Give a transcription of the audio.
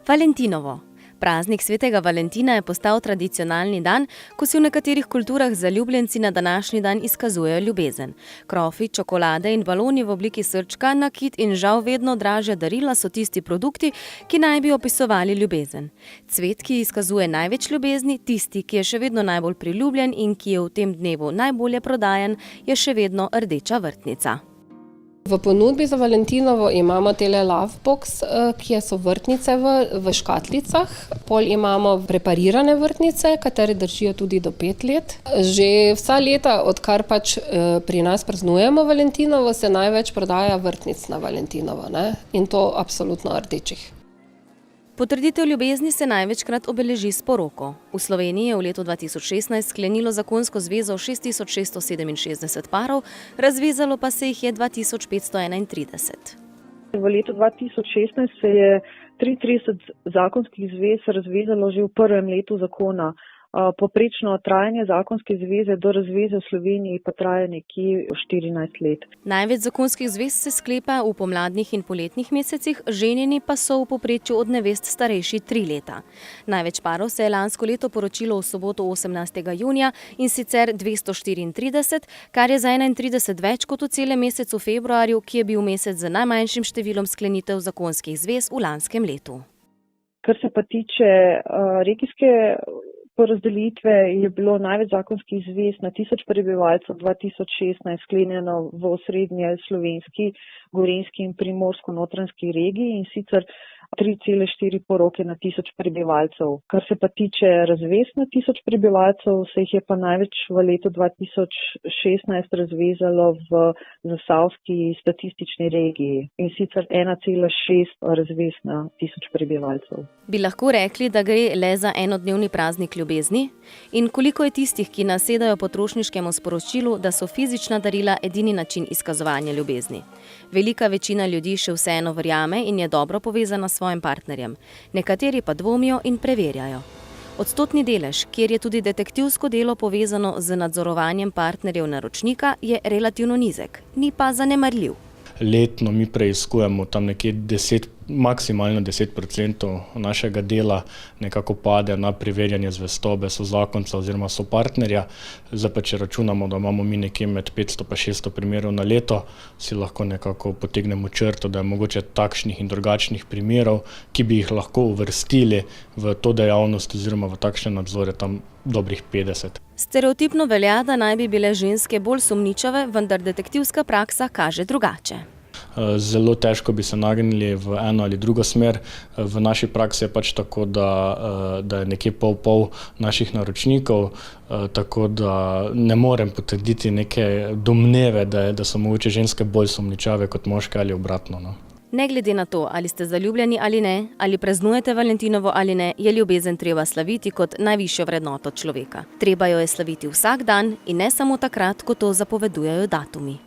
Valentinovo. Praznik svetega Valentina je postal tradicionalni dan, ko si v nekaterih kulturah zaljubljenci na današnji dan izkazujejo ljubezen. Krofi, čokolade in baloni v obliki srčka, nakit in žal vedno dražja darila so tisti produkti, ki naj bi opisovali ljubezen. Cvet, ki izkazuje največ ljubezni, tisti, ki je še vedno najbolj priljubljen in ki je v tem dnevu najbolje prodajan, je še vedno rdeča vrtnica. V ponudbi za Valentinovo imamo tele lovebox, kjer so vrtnice v škatlicah. Pol imamo preparirane vrtnice, katere držijo tudi do 5 let. Že vsa leta, odkar pri nas praznujemo Valentinovo, se največ prodaja vrtnic na Valentinovo, ne? In to absolutno rdečih. Potrditev ljubezni se največkrat obeleži s poroko. V Sloveniji je v letu 2016 sklenilo zakonsko zvezo 6667 parov, razvezalo pa se jih je 2531. V letu 2016 se je 33 zakonskih zvez razvezalo že v prvem letu zakona. Poprečno trajanje zakonske zveze do razveze v Sloveniji pa traja nekje 14 let. Največ zakonskih zvez se sklepa v pomladnih in poletnih mesecih, ženjeni pa so v povprečju od nevest starejši 3 leta. Največ parov se je lansko leto poročilo v soboto 18. junija in sicer 234, kar je za 31 več kot v celem mesecu februarju, ki je bil mesec z najmanjšim številom sklenitev zakonskih zvez v lanskem letu. Kar se pa tiče regijske porazdelitve, je bilo največ zakonskih zvez na 1000 prebivalcev 2016 sklenjeno v osrednje slovenski, gorenjski in primorsko-notranjski regiji in sicer 3,4 poroke na 1000 prebivalcev. Kar se pa tiče razvez na 1000 prebivalcev, se jih je pa največ v letu 2016 razvezalo v zasavski statistični regiji in sicer 1,6 razvez na 1000 prebivalcev. Bi lahko rekli, da gre le za enodnevni praznik ljubezni? In koliko je tistih, ki nasedajo potrošniškemu sporočilu, da so fizična darila edini način izkazovanja ljubezni? Velika večina ljudi še vseeno verjame in je dobro povezana s svojim partnerjem. Nekateri pa dvomijo in preverjajo. Odstotni delež, kjer je tudi detektivsko delo povezano z nadzorovanjem partnerjev naročnika, je relativno nizek, ni pa zanemarljiv. Letno mi preiskujemo tam nekje maksimalno 10% našega dela nekako pade na preverjanje zvestobe sozakonca oziroma sopartnerja. Zdaj pa, če računamo, da imamo mi nekje med 500 pa 600 primerov na leto, si lahko nekako potegnemo črto, da je mogoče takšnih in drugačnih primerov, ki bi jih lahko uvrstili v to dejavnost oziroma v takšne nadzore tam dobrih 50. Stereotipno velja, da naj bi bile ženske bolj sumničave, vendar detektivska praksa kaže drugače. Zelo težko bi se nagnili v eno ali drugo smer. V naši praksi je pač tako, da je nekje pol naših naročnikov, tako da ne morem potrditi neke domneve, da so mogoče ženske bolj sumničave kot moške ali obratno, no. Ne glede na to, ali ste zaljubljeni ali ne, ali praznujete Valentinovo ali ne, je ljubezen treba slaviti kot najvišjo vrednoto človeka. Treba jo je slaviti vsak dan in ne samo takrat, ko to zapovedujejo datumi.